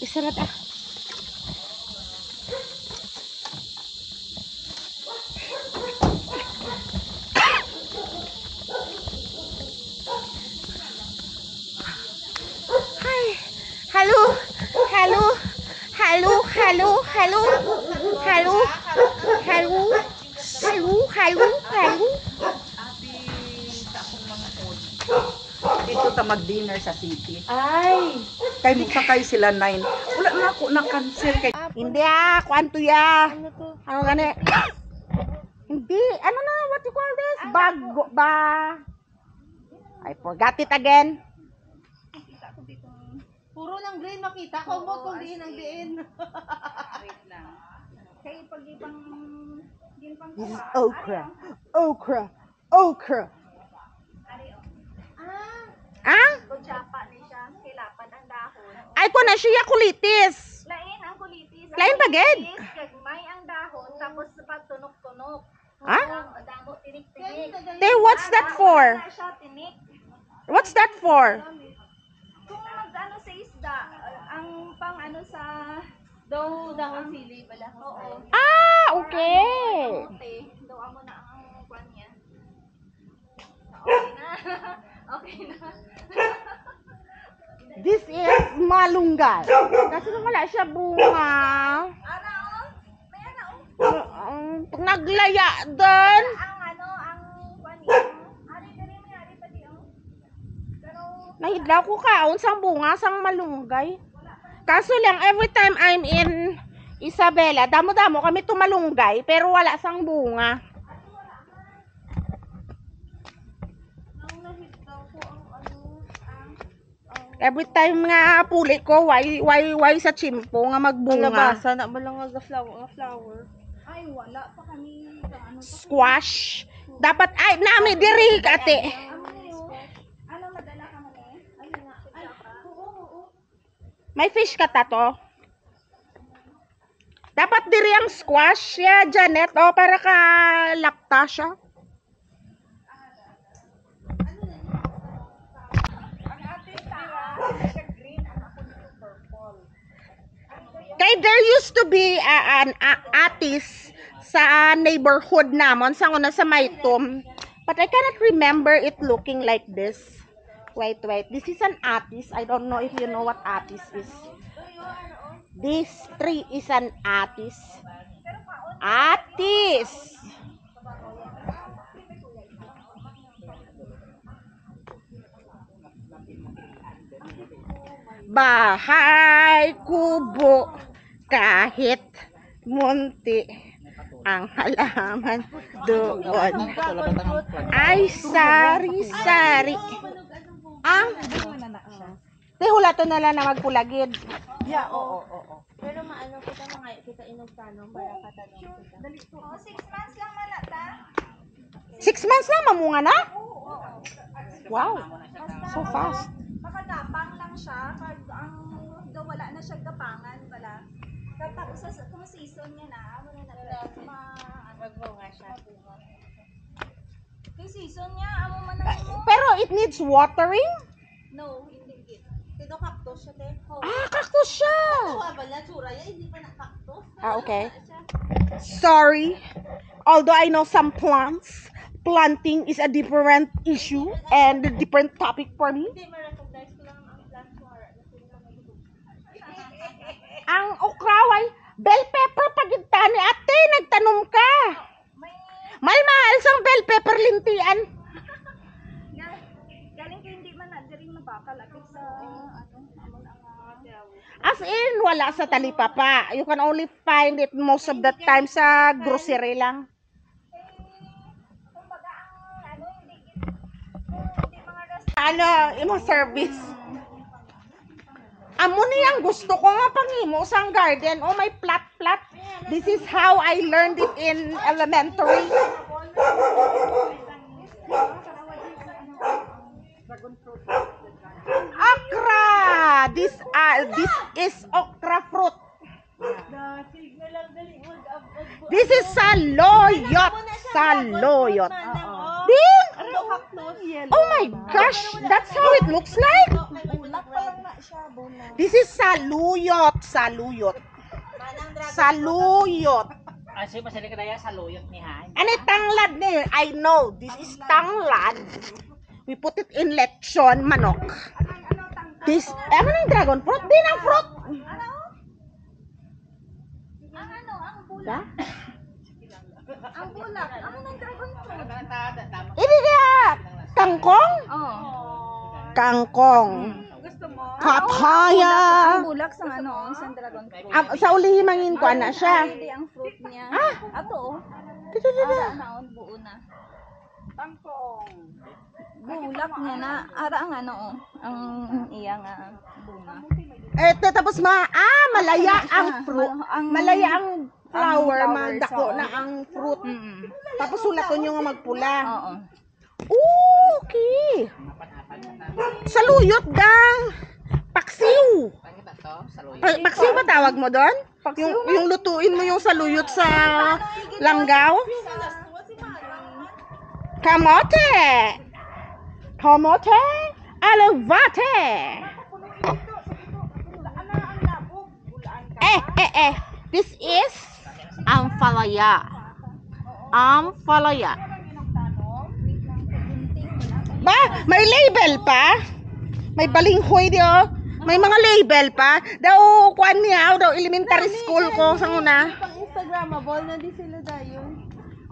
Isarat ah. Hi. Hello. Hello. Hello. Hello. Hello. Hello. Hello. Hello. Hello. Hello. Dito ta mag-dinner sa city. Ay. Kay magsakay sila 9. Wala na ako na-cancel kay. Hindi ah. Kwanto ya. Ano to? Ano gani? Hindi. Ano na? What you call this? Bago ba? I forgot it again. Puro ng green makita ko mo kung diin ang diin. Wait lang. Kaya pag ibang ginpang This is okra. Okra. Okra. Ah? kutsapa ni siya, kilapan ang dahon. Ay ko na siya kulitis. Lain ang kulitis. Lain pagid. Kagmay ang dahon, tapos pagtunok-tunok. Ah? Damo, tinik-tinik. Te, what's that for? Wala siya, tinik. What's that for? Kung mag-ano sa isda, ang pang ano sa Dahon sili pala. oo. Ah, okay. Daw mo na ang kwan niya. Okay na. Okay na. This is malunggay. Kasi wala siya bunga. Ana oh. May ana oh. Pag naglaya doon. Ang ano, ang kwan niya. Ari dali mo ari pa di oh. Pero Nahidlaw ko kaon sang bunga sang malunggay. Kaso lang every time I'm in Isabela, damo-damo kami tumalunggay pero wala sang bunga. Every time nga puli ko, why sa chimpo nga magbunga. Nabasa na ba lang nga flower? ay wala pa kami ano pa. Squash. Dapat ay nami diri ate. Ano madala ka mo eh? Ayun nga, kutsapa. Oo. May fish ka ta to. Dapat diri ang squash ya Janet o para ka lakta siya. Kay there used to be an atis sa neighborhood namon sa una sa Maytom. But I cannot remember it looking like this. Wait. This is an atis. I don't know if you know what atis is. This tree is an atis. Atis! Bahay kubo kahit munti ang halaman doon ay sari-sari. Ang hulato na lang na magpulagid. Yeah, oo. Pero maano kita inugtanong para katanong kita. Oh, 6 months lang malata. 6 months lang mamunga na? Wow, so fast. Makatapang lang siya pag ang daw wala na siya gapangan pala. Tapos kung season niya na, ano na natin Magbunga siya. season niya, amo man na mo. Pero it needs watering? No, hindi. Dito cactus siya, te. Ah, cactus siya! Wala, tsura yan. Hindi pa na cactus. Ah, okay. Sorry. Although I know some plants, planting is a different issue and a different topic for me. Hindi, ma-recognize ko lang ang plant flora. Ang okraway, bell pepper pagita ni ate, nagtanom ka. May mahal sang bell pepper lintian. Galing kay hindi man na diri mabakal apit sa amon ang As in, wala sa talipapa. You can only find it most of the time sa grocery lang. kumbaga ang hindi mga Ano, imong service. Amo niyang gusto ko nga pangimo sang garden. Oh, may plat-plat. This is how I learned it in elementary. Okra! This is okra fruit. This is saluyot. Saluyot. Din! Oh my gosh, that's how it looks like. This is saluyot. Saluyot. Saluyot. Kasi masali ka daya sa luyot ni Han. Ano tanglad ni? I know, this is tanglad. We put it in lechon, manok. This, ano yung dragon fruit? Din ang fruit. ang bulak. Ha? Ang bulak. Amo nang dragon fruit. Ini dia, kangkong? Oh. Kangkong. Gusto mo? Papaya. Ang bulak sa sa dragon fruit. Sa ulihimangin ko na siya. Hindi ang fruit niya. Ato oh. Ara naon buo na. Bulak niya na. Ara ang ang iya nga bunga. Tapos malaya ang fruit. Malaya ang flower, flowers, mandako oo. na ang fruit. Tapos sulaton nyo nga magpula. Oo. Okay. Saluyot gang. Paksiw. Pakita to sa luyot. Paksiw ba tawag mo doon? Yung lutuin mo yung saluyot sa langgaw? Kamote. Kamote. Aluvate. This is ampalaya. Ampalaya. Ba, may label pa? May balinghoy di oh. May mga label pa. Daw kuan niya daw elementary school ko sa una. Pang Instagrammable na di sila dayon.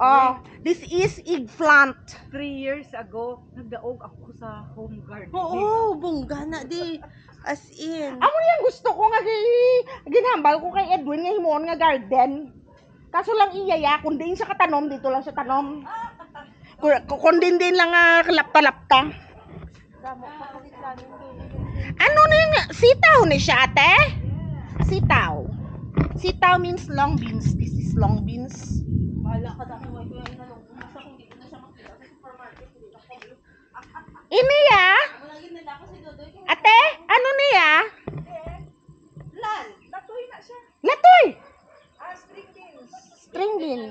Oh, this is eggplant. 3 years ago, nagdaog ako sa home garden. Oo, bungga na di. As in. Amo yang gusto ko nga ginhambal ko kay Edwin nga himuon nga garden. Kaso lang iyaya kun din sa katanom dito lang sa tanom. Kun din lang nga lapta-lapta. Ano ning sitaw ni siya ate? Sitaw. Sitaw means long beans. This is long beans. Wala ka dami mo ko yung inalong ko sa kung di ko na siya makita sa supermarket. Iniya? Wala yun nila ako si Dodoy. Ate, ano niya? Lan, natuloy na siya. Latoy. String beans. String bean.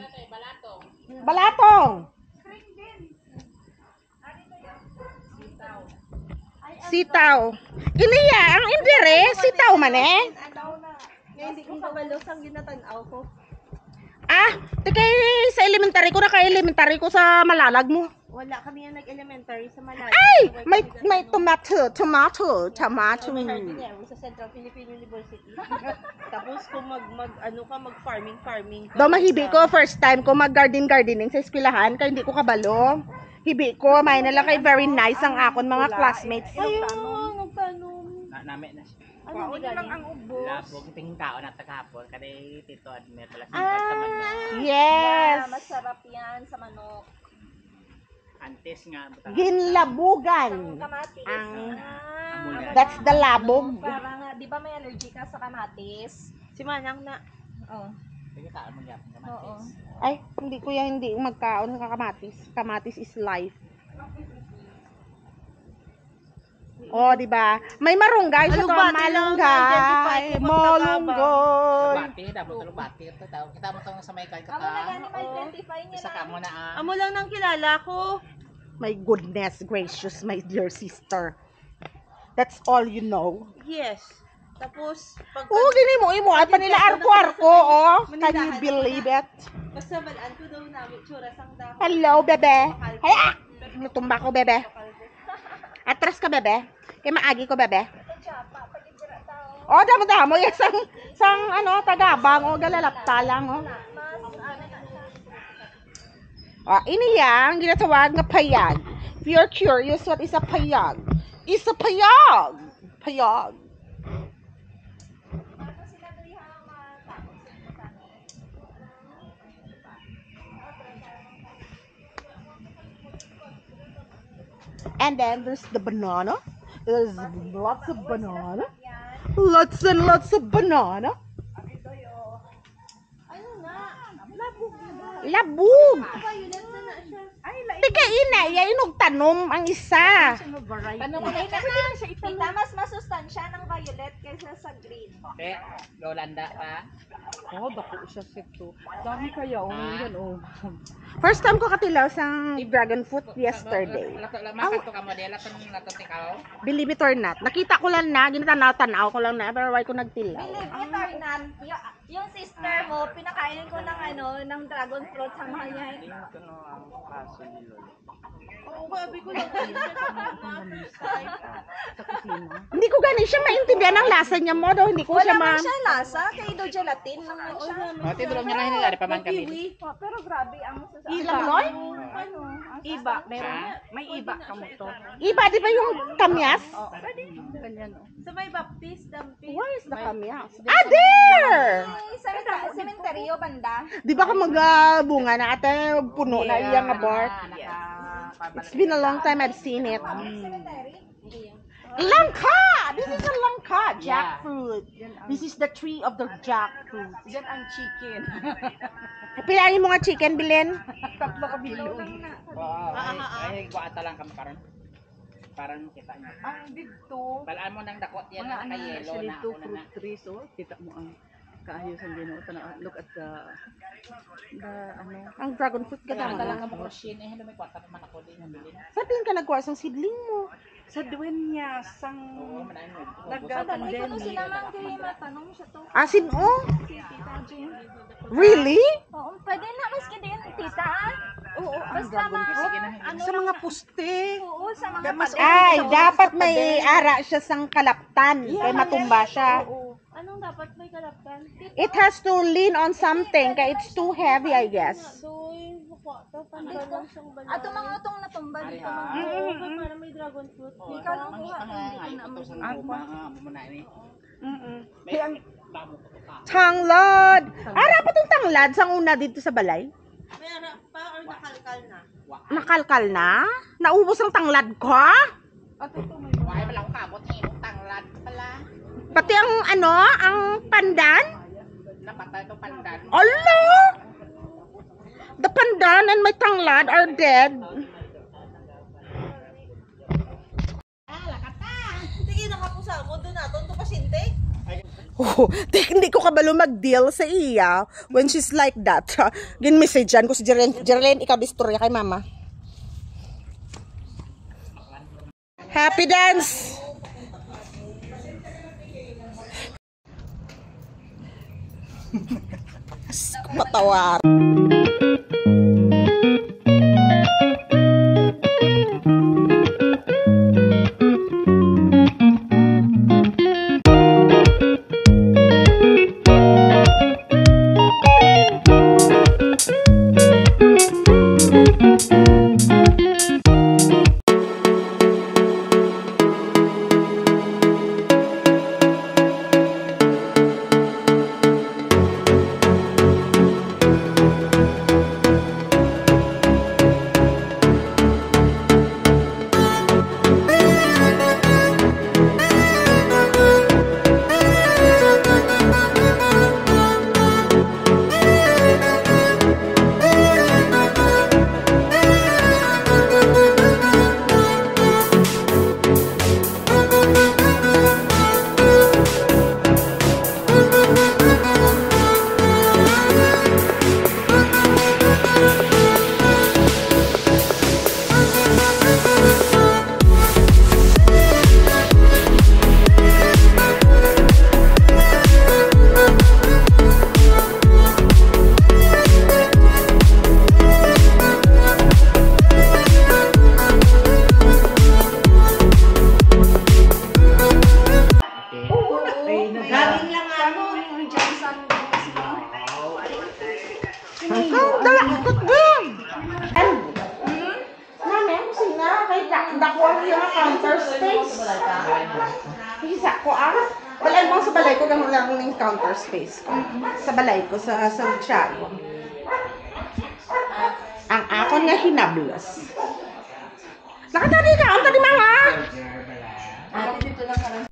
Balatong. Sitaw. Iniya, ang indire, sitaw man eh. Ano na. Ngayon hindi ko kabalo sang ginatanaw ko. Tikay sa elementary ko na elementary ko sa malalag mo. Wala kami yung nag-elementary sa Malayo. Ay, may tomato. May hardinero sa Central Philippine University. Tapos kung mag farming ka. Daw mahibi ko first time ko gardening sa eskwelahan kaya hindi ko kabalo. Hibi ko, may nala kay very nice ang akon mga classmates. Ayun, nagtanong. Nami na siya. Ano di lang ang ubos? Labog tingin tao na tagahapon kada Tito Admet wala sa manok. Yes. Masarap yan sa manok. Antes nga butang. Ginlabugan. Kamatis. That's the labog. Parang, di ba may allergy ka sa kamatis? Si Manang na. Oo. Tingin tao magyapon ka Oo. matis. Ay, hindi ko yan hindi magkaon ng kamatis. Kamatis is life. Oh, di ba? May marunggay sa to, Alugbati lang, identify malunggay. kung magkakaba. Malunggay. Bati dapat tulog bati ito daw. Kita mo tong sa may kay Amo na kaka. gani may identify niya Isa ka mo na Amo lang nang kilala ko. My goodness gracious, my dear sister. That's all you know. Yes. Tapos, pag... Oo, gini mo, ay pa nila arko-arko, oh. Can you believe it? Basta malaan ko daw namin, tsura sang dahon. Hello, bebe. Haya! Natumba ko, bebe. Atras ka, bebe. Kaya maagi ko, bebe. Oh, damo-damo. Yung sang tagabang, oh, galalapta lang, oh. Ini yang ginatawag nga payag. If you're curious, what is a payag? It's a payag. Payag. And then there's the banana. There's lots of banana. Lots and lots of banana. Ano na? Labog na ba? Labog. Violet na na siya. Tika ina, inog tanom ang isa. Tita, mas masustansya ng violet kaysa sa green. Okay, Yolanda pa. Oh, dako siya sito. Dami kaya, oh, yan, oh. First time ko katilaw sa dragon fruit yesterday. Makato ka mo, lato tikaw. Believe it or not. Nakita ko lang na, ginatanaw-tanaw ko lang na, pero why ko nagtilaw. Believe it or not, yung sister mo, pinakainin ko ng dragon fruit sa mahal niya. Oo, babi ko lang kayo siya sa Hindi ko gani siya maintindihan ang lasa niya mo daw. Hindi ko Wala siya man siya lasa, kay do gelatin lang man siya. O, tidulong niya lang hinilari pa man kami. Oh, pero grabe ang Iba, Loy? Ano? Iba, meron. May iba ka mo to. Iba, di ba yung kamyas? Ganyan, oh. Sa may baptist, dampi. Where is the kamyas? Ah, there! Sa sementeryo banda. Di ba ka magbunga na ate puno na iyang nga bark? It's been a long time I've seen it. Cemetery? Langka! This is a langka, jackfruit. This is the tree of the jackfruit. Yan ang chicken. Pilahin mo nga chicken, Bilin. Tatlo ka bilog. Ay, guata lang kami karon. Parang kita niya. Ang dito. Balaan mo ng dakot yan Mga na ano yellow siya na dito, ako na fruit trees, oh. Kita mo ang kaayos ang ginoo. Look at the Ang dragon fruit ka Kailangan lang naman. ka mo crochet eh, may kwarta naman ako din nabilin. Saan din ka nagkuha sa seedling mo? sa duwenya, sang Oo, manayin mo. Dali ko no nagka-pandemic. sila man kay matanong siya to. Asin, oh? Si Tita Jean. Really? Oo, pwede na maski din tita. Oo, ang Basta dragon mga fruit. ano Sa mga puste. Oo, sa mga Mas- Ay, dapat may ara siya sang kalaptan. Kaya matumba siya. Oo. Anong dapat may kalaptan? It has to lean on something. Kaya it's too heavy, I guess. Doy, mukha tanda lang siyang balat. Ato mga utong natumba dito. Oo, para may dragon fruit. Ikaw lang kuha. Ay, ito sa mga muna ni. Kaya ang Tanglad! Ara pa tong tanglad sang una dito sa balay? May ara pa or nakalkal na? Nakalkal na? Naubos ang tanglad ko? Why pala akong kabot eh, tanglad pala. Pati ang ang pandan? Napatay itong pandan. Allah! The pandan and my tanglad are dead. Sige, nakapusa mo doon naton to pasyente. Oh, hindi ko kabalo mag-deal sa iya when she's like that. Gin-messagean ko si Jerlyn, ikabistorya kay mama. Happy dance! Patawar. dako ang yung counter space. Isa ko wala mo sa balay ko kamo lang ng counter space ko. Sa balay ko sa Tiago. Ang akon nga hinablos. Nakatari ka, ang tadi mga. Ate, dito lang ka